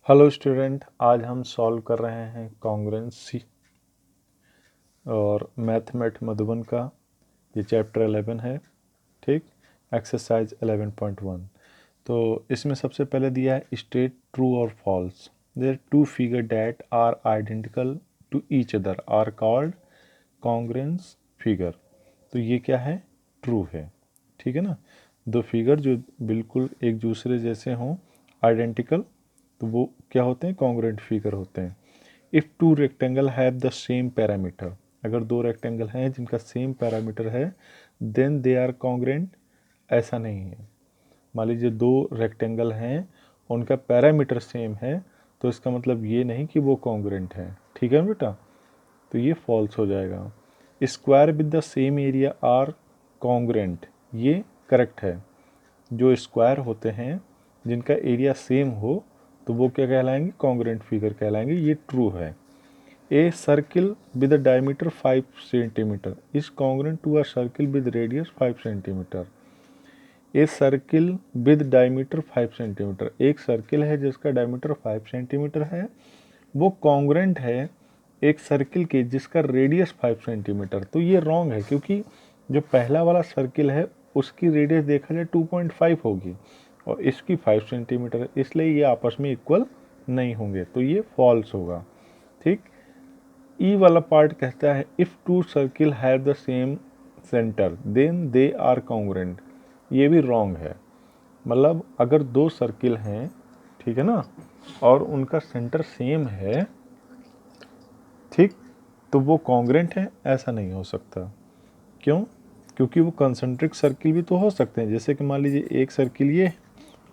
Hello student, आज हम solve कर रहे हैं कॉन्ग्रुएंसी और मैथमेट मधुबन का ये चैप्टर 11 है। ठीक, एक्सरसाइज 11.1। तो इसमें सबसे पहले दिया है स्टेट ट्रू और false. There two figure that are identical to each other are called congruence figure. तो ये क्या है? ट्रू है। ठीक है ना, दो फिगर जो बिल्कुल एक दूसरे जैसे हों, आइडेंटिकल, तो वो क्या होते हैं? कॉन्ग्रुएंट फिगर होते हैं। If two rectangle have the same parameter, अगर दो रेक्टेंगल हैं जिनका सेम पैरामीटर है, देन दे आर कॉन्ग्रुएंट। ऐसा नहीं है। मान लीजिए दो रेक्टेंगल हैं, उनका पैरामीटर सेम है, तो इसका मतलब ये नहीं कि वो कॉन्ग्रुएंट है। ठीक है बेटा, तो ये फॉल्स हो जाएगा। Square with the same area are congruent, ये करेक्ट है। जो स्क्वायर होते हैं जिनका एरिया सेम हो, तो वो क्या कहलाएंगे? कॉन्ग्रुएंट फिगर कहलाएंगे। ये ट्रू है। A circle with diameter 5 centimetre is congruent to a circle with radius 5 centimetre. A circle with diameter 5 centimetre, एक सर्किल है जिसका डायमीटर 5 सेंटीमीटर है, वो कॉन्ग्रुएंट है एक सर्किल के जिसका रेडियस 5 सेंटीमीटर। तो ये रॉन्ग है, क्योंकि जो पहला वाला सर्किल है उसकी रेडियस देखा जाए 2.5 होगी और इसकी 5 सेंटीमीटर है, इसलिए ये आपस में इक्वल नहीं होंगे, तो ये फॉल्स होगा। ठीक। ई वाला पार्ट कहता है if two circle have the same centre then they are congruent. ये भी रॉन्ग है। मतलब अगर दो सर्किल हैं, ठीक है ना, और उनका सेंटर सेम है, ठीक, तो वो कॉन्ग्रुएंट है? ऐसा नहीं हो सकता। क्यों? क्योंकि वो कंसेंट्रिक सर्किल भी तो हो सकते हैं। जैसे कि मान लीजिए एक सर्किल ये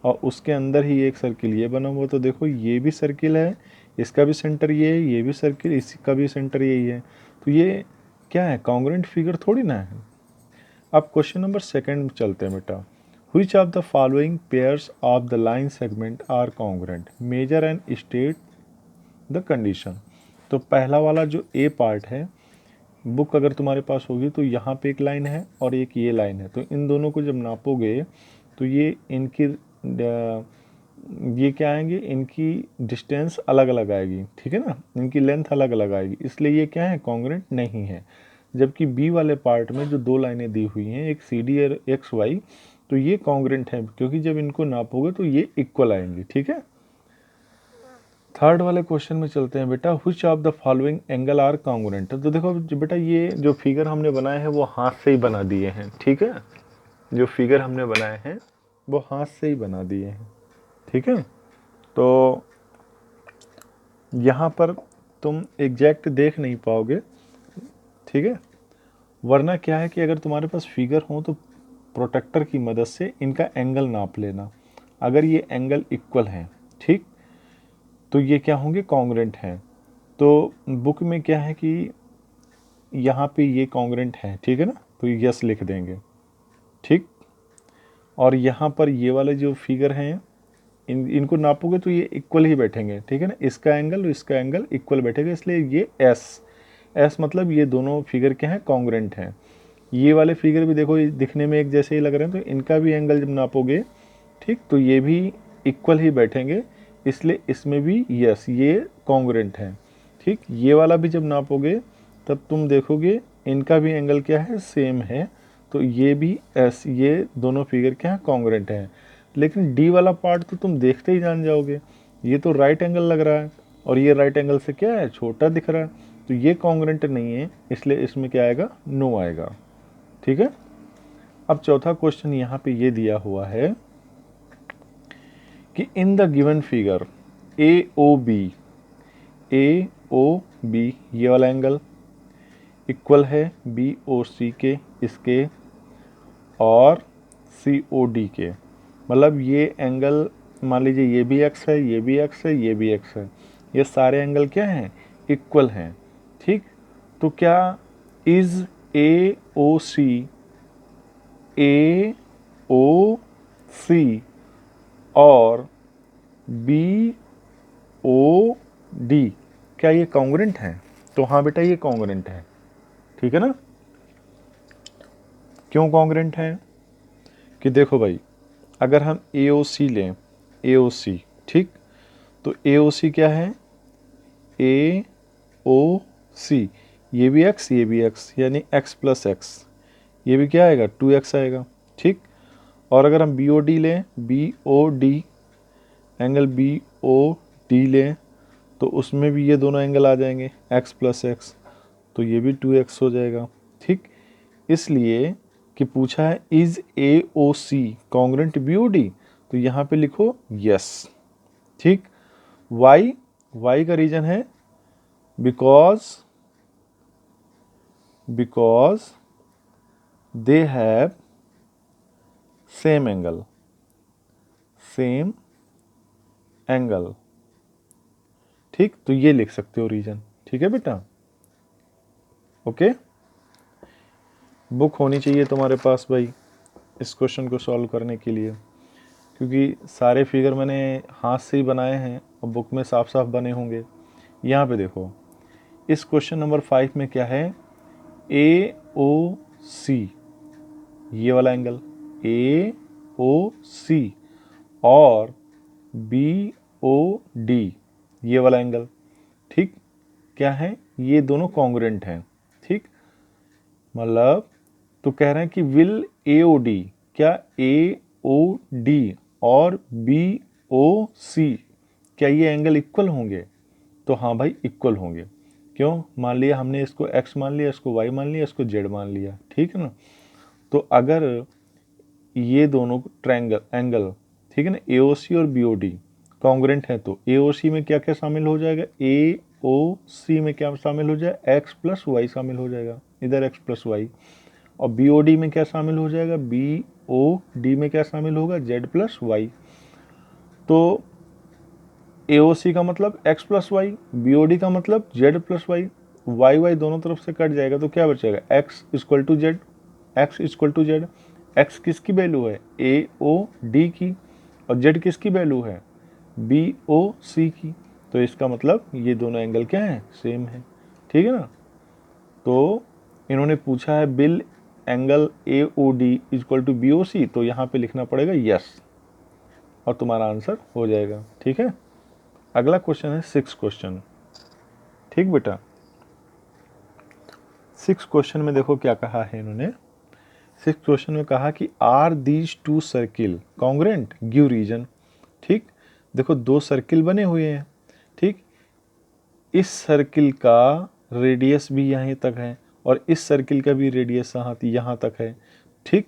और उसके अंदर ही एक सर्किल ये बना हुआ, तो देखो ये भी सर्किल है, इसका भी सेंटर ये है, ये भी सर्किल, इसका भी सेंटर यही है, तो ये क्या है? कॉन्ग्रुएंट फिगर थोड़ी ना है। अब क्वेश्चन नंबर सेकंड में चलते हैं बेटा। Which of the following pairs of the line segment are congruent, measure and state the condition. तो पहला वाला जो ए पार्ट है, बुक अगर तुम्हारे पास होगी तो यहाँ पे एक लाइन है और एक ये लाइन है, तो इन दोनों को जब नापोगे तो ये इनकी ये क्या आएंगे? इनकी डिस्टेंस अलग अलग आएगी। ठीक है ना, इनकी लेंथ अलग अलग आएगी, इसलिए ये क्या है? कॉन्ग्रुएंट नहीं है। जबकि बी वाले पार्ट में जो दो लाइनें दी हुई हैं, एक सी डी और एक्स वाई, तो ये कॉन्ग्रुएंट है, क्योंकि जब इनको नापोगे तो ये इक्वल आएंगे। ठीक है। थर्ड वाले क्वेश्चन में चलते हैं बेटा। Which of the following angle are congruent. तो देखो बेटा, ये जो फिगर हमने बनाए हैं वो हाथ से ही बना दिए हैं। ठीक है, जो फिगर हमने बनाए हैं वो हाथ से ही बना दिए हैं। ठीक है, तो यहाँ पर तुम एग्जैक्ट देख नहीं पाओगे। ठीक है, वरना क्या है कि अगर तुम्हारे पास फिगर हो तो प्रोटेक्टर की मदद से इनका एंगल नाप लेना। अगर ये एंगल इक्वल हैं, ठीक, तो ये क्या होंगे? कॉन्ग्रुएंट हैं। तो बुक में क्या है कि यहाँ पे ये कॉन्ग्रुएंट है, ठीक है ना, तो यस लिख देंगे। ठीक, और यहाँ पर ये वाले जो फिगर हैं, इनको नापोगे तो ये इक्वल ही बैठेंगे। ठीक है ना, इसका एंगल और इसका एंगल इक्वल बैठेगा, इसलिए ये एस मतलब ये दोनों फिगर क्या हैं? कॉन्ग्रुएंट हैं। ये वाले फिगर भी देखो, ये दिखने में एक जैसे ही लग रहे हैं, तो इनका भी एंगल जब नापोगे, ठीक, तो ये भी इक्वल ही बैठेंगे, इसलिए इसमें भी यस, ये कॉन्ग्रुएंट है। ठीक, ये वाला भी जब नापोगे तब तुम देखोगे इनका भी एंगल क्या है? सेम है, तो ये भी एस, ये दोनों फिगर क्या है? कॉन्ग्रुएंट हैं। लेकिन डी वाला पार्ट तो तुम देखते ही जान जाओगे, ये तो राइट एंगल लग रहा है और ये राइट एंगल से क्या है? छोटा दिख रहा है, तो ये कॉन्ग्रुएंट नहीं है, इसलिए इसमें क्या आएगा? नो आएगा। ठीक है। अब चौथा क्वेश्चन यहाँ पे ये दिया हुआ है कि in the given figure A O B ये वाला एंगल इक्वल है बी ओ सी के, इसके, और सी ओ डी के। मतलब ये एंगल, मान लीजिए ये भी एक्स है, ये भी एक्स है, ये भी एक्स है, ये सारे एंगल क्या हैं? इक्वल हैं। ठीक, तो क्या इज ए ओ सी और बी ओ डी क्या ये कॉन्ग्रुएंट हैं? तो हाँ बेटा, ये कॉन्ग्रुएंट है। ठीक है ना। क्यों कॉन्ग्रुएंट है? कि देखो भाई, अगर हम ए ओ सी लें, ए ओ सी, ठीक, तो AOC क्या है, AOC, ये भी x ये भी x, यानी x प्लस एक्स, ये भी क्या आएगा 2x आएगा, ठीक। और अगर हम BOD लें, BOD, एंगल BOD लें, तो उसमें भी ये दोनों एंगल आ जाएंगे x प्लस एक्स, तो ये भी 2x हो जाएगा, ठीक। इसलिए कि पूछा है इज AOC कॉन्ग्रुएंट BOD, तो यहाँ पे लिखो यस, ठीक। वाई का रीजन है because they have same angle, ठीक। तो ये लिख सकते हो रीजन, ठीक है बेटा, ओके। बुक होनी चाहिए तुम्हारे पास भाई इस क्वेश्चन को सॉल्व करने के लिए, क्योंकि सारे फिगर मैंने हाथ से ही बनाए हैं और बुक में साफ साफ बने होंगे। यहाँ पे देखो, इस क्वेश्चन नंबर 5 में क्या है, AOC, ये वाला एंगल AOC, और BOD, ये वाला एंगल, ठीक। क्या है, ये दोनों कॉन्ग्रुएंट हैं, ठीक। मतलब तो कह रहे हैं कि विल AOD, क्या AOD और BOC, क्या ये एंगल इक्वल होंगे, तो हाँ भाई इक्वल होंगे। क्यों, मान लिया हमने इसको x मान लिया, इसको y मान लिया, इसको z मान लिया, ठीक है ना। तो अगर ये दोनों ट्रायंगल एंगल, ठीक है ना, AOC और BOD कॉन्ग्रुएंट है, तो AOC में क्या क्या शामिल हो जाएगा, AOC में क्या शामिल हो जाएगा, x प्लस वाई शामिल हो जाएगा, इधर x प्लस वाई। और BOD में क्या शामिल हो जाएगा, BOD में क्या शामिल होगा, z प्लस वाई। तो AOC का मतलब x प्लस वाई, BOD का मतलब z प्लस वाई, y दोनों तरफ से कट जाएगा, तो क्या बचेगा, x equal to Z, x equal to Z. x किसकी वैल्यू है, AOD की, और z किसकी वैल्यू है, BOC की। तो इसका मतलब ये दोनों एंगल क्या है, सेम है, ठीक है ना। तो इन्होंने पूछा है बिल angle AOD equal to BOC, तो यहाँ पे लिखना पड़ेगा यस, और तुम्हारा आंसर हो जाएगा, ठीक है। अगला क्वेश्चन है 6 क्वेश्चन, ठीक बेटा। 6 क्वेश्चन में देखो क्या कहा है इन्होंने। 6 क्वेश्चन में कहा कि are these two circle congruent, give reason, ठीक। देखो दो सर्किल बने हुए हैं, ठीक। इस सर्किल का रेडियस भी यहीं तक है और इस सर्किल का भी रेडियस यहाँ तक है, ठीक।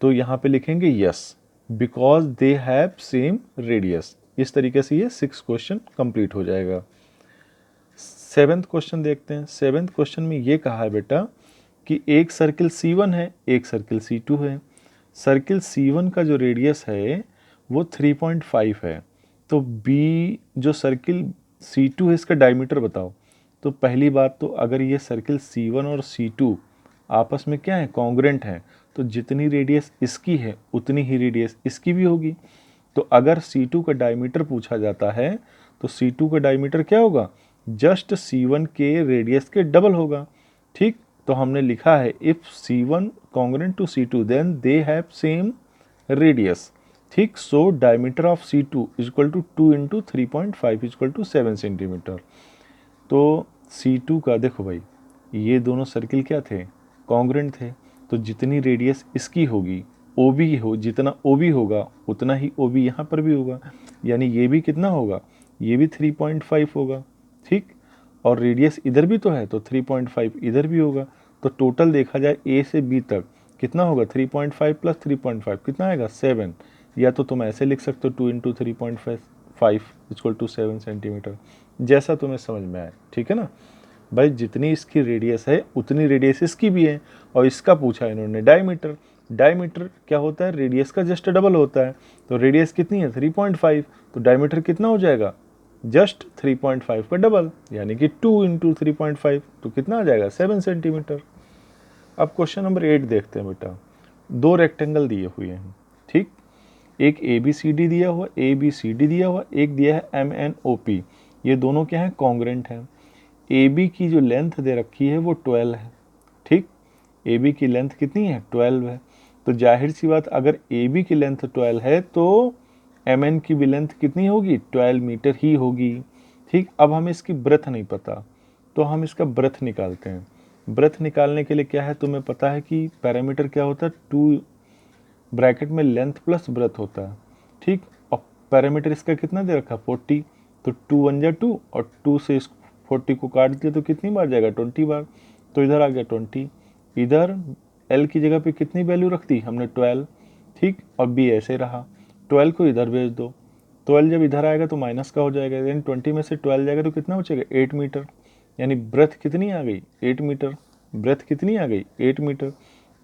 तो यहाँ पे लिखेंगे yes because they have same radius. इस तरीके से ये 6 क्वेश्चन कंप्लीट हो जाएगा। 7th क्वेश्चन देखते हैं। 7th क्वेश्चन में ये कहा है बेटा कि एक सर्किल C1 है, एक सर्किल C2 है। सर्किल C1 का जो रेडियस है वो 3.5 है, तो B जो सर्किल C2 है इसका डायमीटर बताओ। तो पहली बात तो अगर ये सर्किल C1 और C2 आपस में क्या है, कॉन्ग्रुएंट हैं, तो जितनी रेडियस इसकी है उतनी ही रेडियस इसकी भी होगी। तो अगर C2 का डायमीटर पूछा जाता है तो C2 का डायमीटर क्या होगा, जस्ट C1 के रेडियस के डबल होगा, ठीक। तो हमने लिखा है if C1 congruent to C2 then they have same radius, ठीक। So diameter of C2 equal to 2 into 3.5 equal to 7 centimetre. तो C2 का देखो भाई, ये दोनों सर्किल क्या थे, कॉन्ग्रुएंट थे, तो जितनी रेडियस इसकी होगी OB हो, जितना OB होगा उतना ही OB यहाँ पर भी होगा, यानी ये भी कितना होगा, ये भी 3.5 होगा, ठीक। और रेडियस इधर भी तो है तो 3.5 इधर भी होगा। तो टोटल देखा जाए A से B तक कितना होगा, 3.5 प्लस 3.5 कितना आएगा, 7। या तो तुम ऐसे लिख सकते हो 2 इंटू 3.5 इक्वल टू 7 सेंटीमीटर, जैसा तुम्हें समझ में आए, ठीक है ना भाई। जितनी इसकी रेडियस है उतनी रेडियस इसकी भी है, और इसका पूछा इन्होंने डायमीटर। डायमीटर क्या होता है, रेडियस का जस्ट डबल होता है। तो रेडियस कितनी है 3.5, तो डायमीटर कितना हो जाएगा, जस्ट 3.5 का डबल, यानी कि 2 इंटू 3.5, तो कितना आ जाएगा 7 सेंटीमीटर। अब क्वेश्चन नंबर 8 देखते हैं बेटा। दो रेक्टेंगल दिए हुए हैं, ठीक। एक ABCD दिया हुआ, ABCD दिया हुआ, एक दिया है MNOP। ये दोनों क्या है, कॉन्ग्रुएंट हैं। AB की जो लेंथ दे रखी है वो 12 है, ठीक। AB की लेंथ कितनी है, 12 है। तो जाहिर सी बात, अगर AB की लेंथ 12 है तो एम की भी लेंथ कितनी होगी, 12 मीटर ही होगी। ठीक, अब हमें इसकी ब्रेथ नहीं पता, तो हम इसका ब्रेथ निकालते हैं। ब्रेथ निकालने के लिए क्या है, तुम्हें पता है कि पैरामीटर क्या होता है, 2 ब्रैकेट में लेंथ प्लस ब्रेथ होता है। ठीक, और पैरामीटर इसका कितना दे रखा, 40, तो 2 1 जा 2 और 2 से इस 40 को काट दिया तो कितनी बार जाएगा, 20 बार। तो इधर आ गया 20, इधर एल की जगह पे कितनी वैल्यू रख दी हमने, 12। ठीक, और बी ऐसे रहा, 12 को इधर भेज दो, 12 जब इधर आएगा तो माइनस का हो जाएगा, यानी 20 में से 12 जाएगा तो कितना बचेगा, 8 मीटर। यानी ब्रेथ कितनी आ गई, 8 मीटर। ब्रेथ कितनी आ गई, 8 मीटर।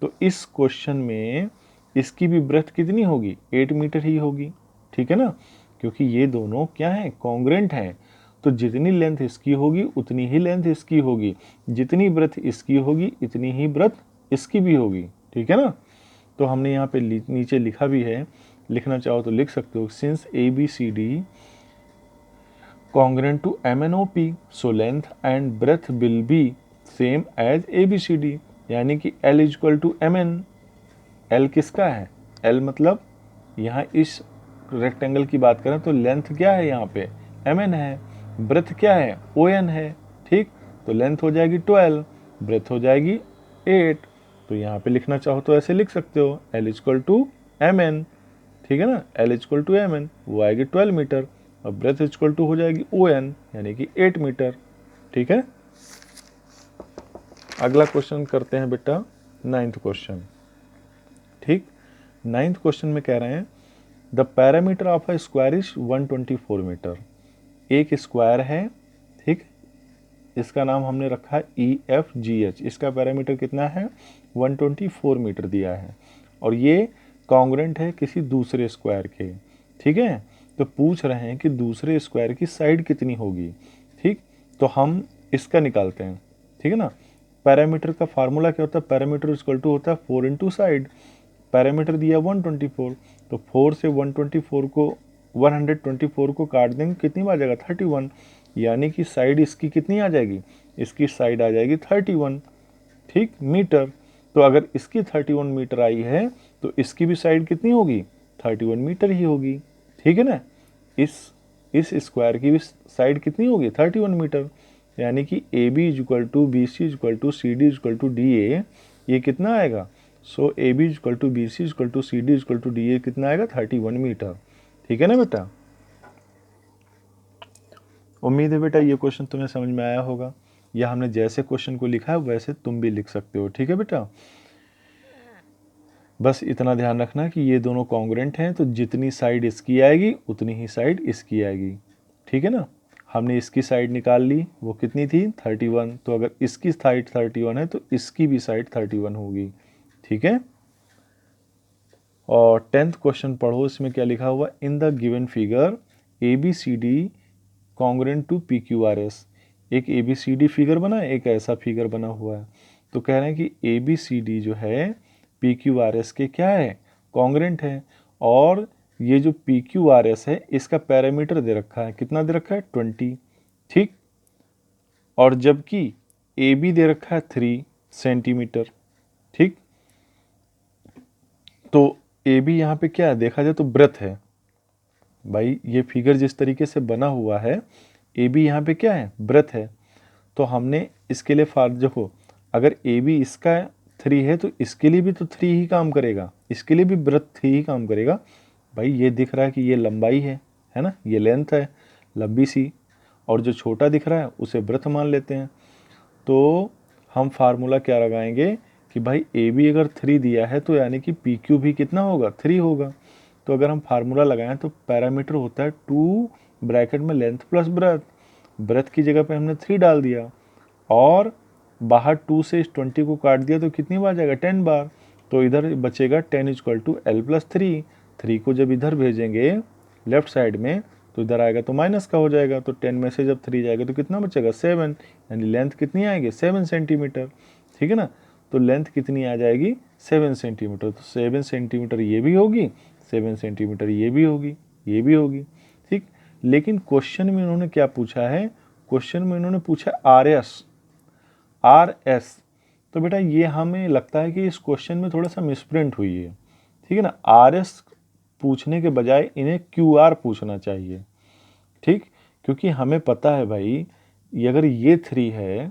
तो इस क्वेश्चन में इसकी भी ब्रेथ कितनी होगी, 8 मीटर ही होगी। ठीक है ना, क्योंकि ये दोनों क्या हैं, कॉन्ग्रेंट हैं। तो जितनी लेंथ इसकी होगी उतनी ही लेंथ इसकी होगी, जितनी ब्रेथ इसकी होगी इतनी ही ब्रेथ इसकी भी होगी। ठीक है ना, तो हमने यहाँ पे नीचे लिखा भी है, लिखना चाहो तो लिख सकते हो, since A B C D congruent to MNOP, so length and breadth will be same as ABCD, यानी कि L equal to MN। L किसका है, L मतलब यहाँ इस रेक्टेंगल की बात करें तो लेंथ क्या है यहाँ पे, MN है, ब्रेथ क्या है, ON है। ठीक, तो लेंथ हो जाएगी 12, ब्रेथ हो जाएगी 8। तो यहाँ पे लिखना चाहो तो ऐसे लिख सकते हो, L इक्वल टू MN। ठीक है ना, L इक्वल टू MN, वो आएगी 12 मीटर, और ब्रेथ इक्वल टू हो जाएगी ON यानी कि 8 मीटर। ठीक है, अगला क्वेश्चन करते हैं बेटा, 9th क्वेश्चन। ठीक, 9th क्वेश्चन में कह रहे हैं the parameter of a square is 124 metre. एक स्क्वायर है, ठीक, इसका नाम हमने रखा है EFGH, इसका पैरामीटर कितना है, 124 मीटर दिया है, और ये कॉन्ग्रेंट है किसी दूसरे स्क्वायर के। ठीक है, तो पूछ रहे हैं कि दूसरे स्क्वायर की साइड कितनी होगी। ठीक, तो हम इसका निकालते हैं। ठीक है ना, पैरामीटर का फार्मूला क्या होता है, पैरामीटर इक्वल टू होता है 4 इंटू साइड। पैरामीटर दिया 124, तो 4 से 124 को काट देंगे, कितनी बार जाएगा, 31, यानी कि साइड इसकी कितनी आ जाएगी, इसकी साइड आ जाएगी 31। ठीक, मीटर। तो अगर इसकी 31 मीटर आई है तो इसकी भी साइड कितनी होगी, 31 मीटर ही होगी। ठीक है ना, इस स्क्वायर की भी साइड कितनी होगी, 31 मीटर, यानी कि A B equal to B C equal to C D equal to D A, ये कितना आएगा, so A B equal to B C equal to C D equal to D A कितना आएगा, 31 metre. ठीक है ना बेटा, उम्मीद है बेटा ये क्वेश्चन तुम्हें समझ में आया होगा, या हमने जैसे क्वेश्चन को लिखा है वैसे तुम भी लिख सकते हो। ठीक है बेटा, बस इतना ध्यान रखना कि ये दोनों कॉन्ग्रेंट हैं, तो जितनी साइड इसकी आएगी उतनी ही साइड इसकी आएगी। ठीक है ना, हमने इसकी साइड निकाल ली, वो कितनी थी, 31, तो अगर इसकी साइड 31 है तो इसकी भी साइड 31 होगी। ठीक है, और 10th क्वेश्चन पढ़ो, इसमें क्या लिखा हुआ, in the given figure ABCD congruent to PQRS। एक ABCD फिगर बना है, एक ऐसा फिगर बना हुआ है, तो कह रहे हैं कि ABCD जो है PQRS के क्या है, कॉन्ग्रेंट है, और ये जो PQRS है इसका पैरामीटर दे रखा है, कितना दे रखा है, 20। ठीक, और जबकि AB दे रखा है 3 सेंटीमीटर। ठीक, तो AB यहाँ पे क्या है, देखा जाए तो ब्रेथ है। भाई ये फिगर जिस तरीके से बना हुआ है, AB यहाँ पे क्या है, ब्रेथ है, तो हमने इसके लिए देखो, अगर AB इसका 3 है तो इसके लिए भी तो 3 ही काम करेगा, इसके लिए भी ब्रेथ 3 ही काम करेगा। भाई ये दिख रहा है कि ये लंबाई है ना, ये लेंथ है लंबी सी, और जो छोटा दिख रहा है उसे ब्रेथ मान लेते हैं। तो हम फार्मूला क्या लगाएंगे कि भाई AB अगर 3 दिया है तो यानी कि PQ भी कितना होगा, 3 होगा। तो अगर हम फार्मूला लगाएं तो पैरामीटर होता है 2 ब्रैकेट में लेंथ प्लस ब्रेथ, ब्रेथ की जगह पे हमने 3 डाल दिया, और बाहर 2 से इस 20 को काट दिया तो कितनी बार जाएगा, 10 बार, तो इधर बचेगा 10 इक्वल टू L प्लस 3 को जब इधर भेजेंगे लेफ्ट साइड में तो इधर आएगा तो माइनस का हो जाएगा, तो 10 में से जब 3 जाएगा तो कितना बचेगा, 7, यानी लेंथ कितनी आएगी, 7 सेंटीमीटर। ठीक है ना, तो लेंथ कितनी आ जाएगी, 7 सेंटीमीटर, तो 7 सेंटीमीटर ये भी होगी, 7 सेंटीमीटर ये भी होगी, ये भी होगी। ठीक, लेकिन क्वेश्चन में इन्होंने क्या पूछा है, क्वेश्चन में इन्होंने पूछा RS, तो बेटा ये हमें लगता है कि इस क्वेश्चन में थोड़ा सा मिसप्रिंट हुई है। ठीक है ना, RS पूछने के बजाय इन्हें QR पूछना चाहिए, ठीक, क्योंकि हमें पता है भाई अगर ये 3 है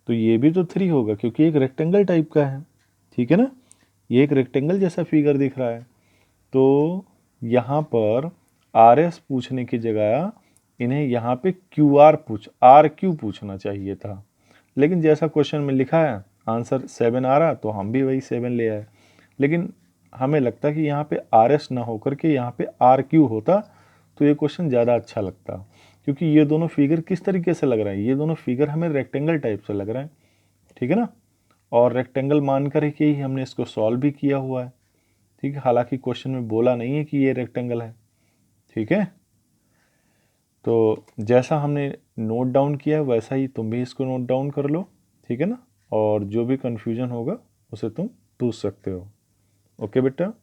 तो ये भी तो 3 होगा क्योंकि एक रेक्टेंगल टाइप का है, ठीक है ना, ये एक रेक्टेंगल जैसा फिगर दिख रहा है। तो यहाँ पर RS पूछने की जगह इन्हें यहाँ पे RQ पूछना चाहिए था, लेकिन जैसा क्वेश्चन में लिखा है आंसर 7 आ रहा तो हम भी वही 7 ले आए। लेकिन हमें लगता कि यहाँ पे RS ना होकर के यहाँ पे RQ होता तो ये क्वेश्चन ज़्यादा अच्छा लगता, क्योंकि ये दोनों फिगर किस तरीके से लग रहे हैं, ये दोनों फिगर हमें रेक्टेंगल टाइप से लग रहे हैं, ठीक है ना, और रेक्टेंगल मान कर के ही हमने इसको सॉल्व भी किया हुआ है, ठीक है, हालांकि क्वेश्चन में बोला नहीं है कि ये रेक्टेंगल है, ठीक है। तो जैसा हमने नोट डाउन किया है वैसा ही तुम भी इसको नोट डाउन कर लो, ठीक है ना, और जो भी कन्फ्यूजन होगा उसे तुम पूछ सकते हो। ओके बेटा।